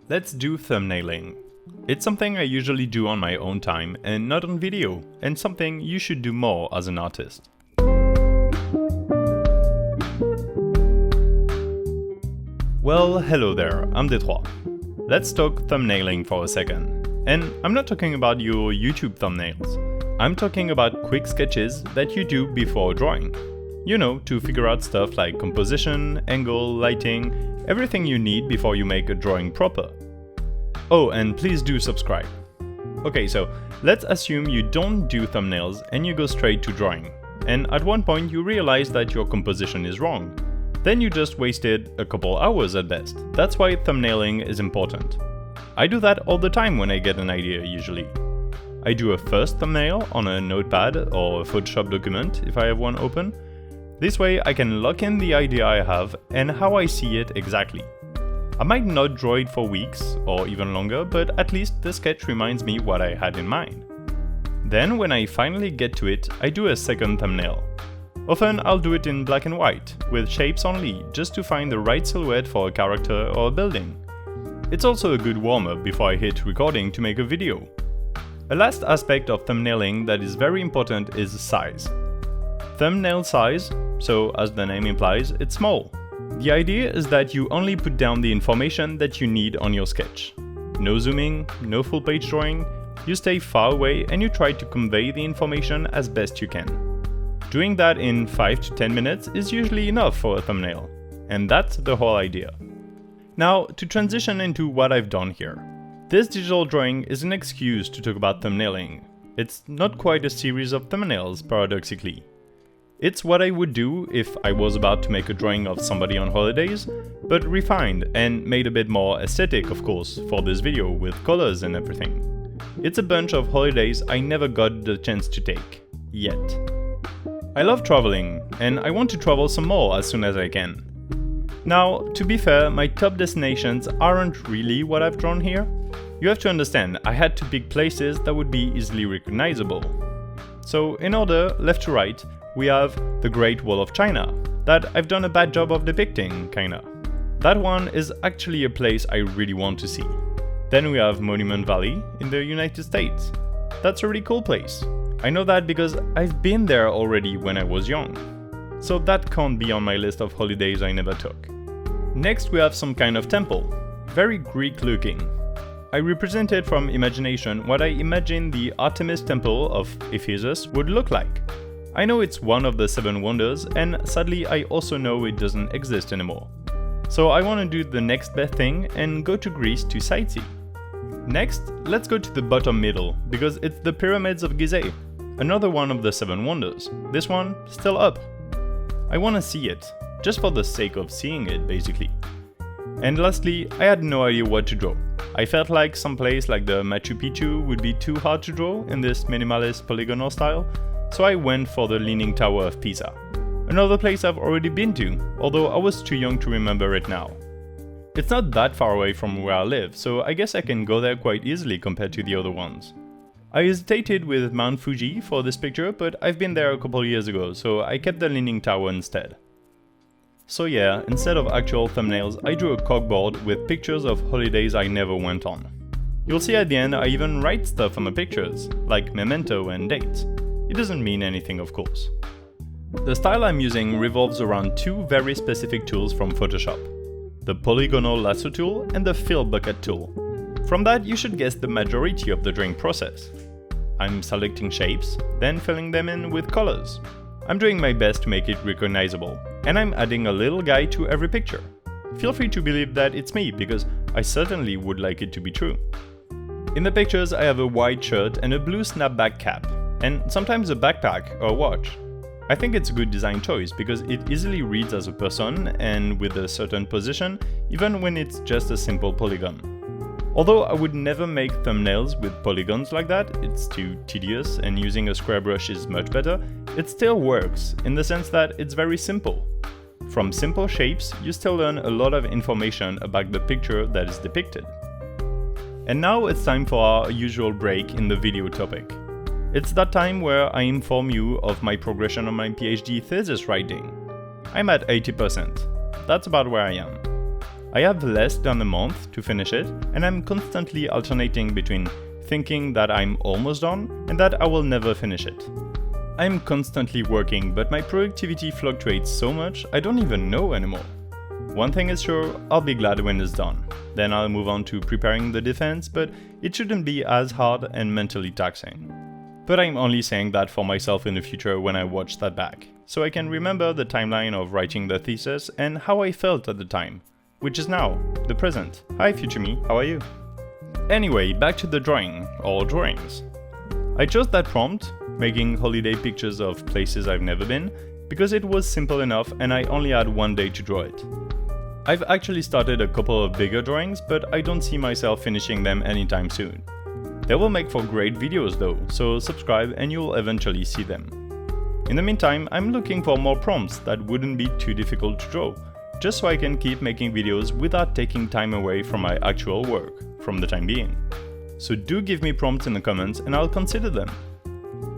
Let's do thumbnailing. It's something I usually do on my own time and not on video, and something you should do more as an artist. Well, hello there, I'm Détroit. Let's talk thumbnailing for a second. And I'm not talking about your YouTube thumbnails. I'm talking about quick sketches that you do before drawing. You know, to figure out stuff like composition, angle, lighting, everything you need before you make a drawing proper. Oh, and please do subscribe. Okay, so let's assume you don't do thumbnails and you go straight to drawing. And at one point you realize that your composition is wrong. Then you just wasted a couple hours at best. That's why thumbnailing is important. I do that all the time when I get an idea usually. I do a first thumbnail on a notepad or a Photoshop document if I have one open. This way I can lock in the idea I have and how I see it exactly. I might not draw it for weeks or even longer, but at least the sketch reminds me what I had in mind. Then when I finally get to it, I do a second thumbnail. Often I'll do it in black and white, with shapes only, just to find the right silhouette for a character or a building. It's also a good warm-up before I hit recording to make a video. A last aspect of thumbnailing that is very important is size. Thumbnail size, so as the name implies, it's small. The idea is that you only put down the information that you need on your sketch. No zooming, no full page drawing, you stay far away and you try to convey the information as best you can. Doing that in 5 to 10 minutes is usually enough for a thumbnail. And that's the whole idea. Now, to transition into what I've done here. This digital drawing is an excuse to talk about thumbnailing. It's not quite a series of thumbnails, paradoxically. It's what I would do if I was about to make a drawing of somebody on holidays, but refined and made a bit more aesthetic, of course, for this video with colors and everything. It's a bunch of holidays I never got the chance to take. Yet. I love traveling, and I want to travel some more as soon as I can. Now, to be fair, my top destinations aren't really what I've drawn here. You have to understand, I had to pick places that would be easily recognizable. So, in order, left to right, we have the Great Wall of China, that I've done a bad job of depicting, kinda. That one is actually a place I really want to see. Then we have Monument Valley in the United States. That's a really cool place. I know that because I've been there already when I was young. So that can't be on my list of holidays I never took. Next we have some kind of temple, very Greek looking. I represented from imagination what I imagine the Artemis Temple of Ephesus would look like. I know it's one of the 7 wonders, and sadly I also know it doesn't exist anymore. So I want to do the next best thing and go to Greece to sightsee. Next, let's go to the bottom middle, because it's the Pyramids of Gizeh, another one of the 7 wonders. This one, still up. I want to see it, just for the sake of seeing it, basically. And lastly, I had no idea what to draw. I felt like some place like the Machu Picchu would be too hard to draw in this minimalist polygonal style, so I went for the Leaning Tower of Pisa. Another place I've already been to, although I was too young to remember it now. It's not that far away from where I live, so I guess I can go there quite easily compared to the other ones. I hesitated with Mount Fuji for this picture, but I've been there a couple years ago, so I kept the Leaning Tower instead. So yeah, instead of actual thumbnails, I drew a corkboard with pictures of holidays I never went on. You'll see at the end I even write stuff on the pictures, like memento and dates. It doesn't mean anything, of course. The style I'm using revolves around 2 very specific tools from Photoshop. The polygonal lasso tool and the fill bucket tool. From that you should guess the majority of the drawing process. I'm selecting shapes, then filling them in with colors. I'm doing my best to make it recognizable, and I'm adding a little guy to every picture. Feel free to believe that it's me, because I certainly would like it to be true. In the pictures I have a white shirt and a blue snapback cap, and sometimes a backpack or watch. I think it's a good design choice because it easily reads as a person and with a certain position, even when it's just a simple polygon. Although I would never make thumbnails with polygons like that, it's too tedious and using a square brush is much better, it still works in the sense that it's very simple. From simple shapes, you still learn a lot of information about the picture that is depicted. And now it's time for our usual break in the video topic. It's that time where I inform you of my progression on my PhD thesis writing. I'm at 80%. That's about where I am. I have less than a month to finish it, and I'm constantly alternating between thinking that I'm almost done and that I will never finish it. I'm constantly working, but my productivity fluctuates so much I don't even know anymore. One thing is sure, I'll be glad when it's done. Then I'll move on to preparing the defense, but it shouldn't be as hard and mentally taxing. But I'm only saying that for myself in the future when I watch that back, so I can remember the timeline of writing the thesis and how I felt at the time, which is now, the present. Hi future me, how are you? Anyway, back to the drawing, or drawings. I chose that prompt, making holiday pictures of places I've never been, because it was simple enough and I only had one day to draw it. I've actually started a couple of bigger drawings, but I don't see myself finishing them anytime soon. They will make for great videos though, so subscribe and you'll eventually see them. In the meantime, I'm looking for more prompts that wouldn't be too difficult to draw, just so I can keep making videos without taking time away from my actual work, from the time being. So do give me prompts in the comments and I'll consider them.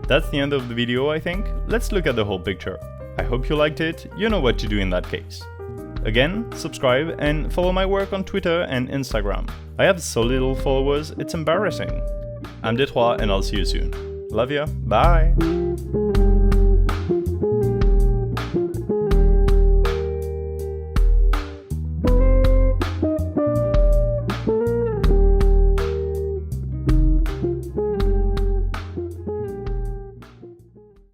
That's the end of the video, I think. Let's look at the whole picture. I hope you liked it, you know what to do in that case. Again, subscribe and follow my work on Twitter and Instagram. I have so little followers, it's embarrassing. I'm Detroit and I'll see you soon. Love ya, bye!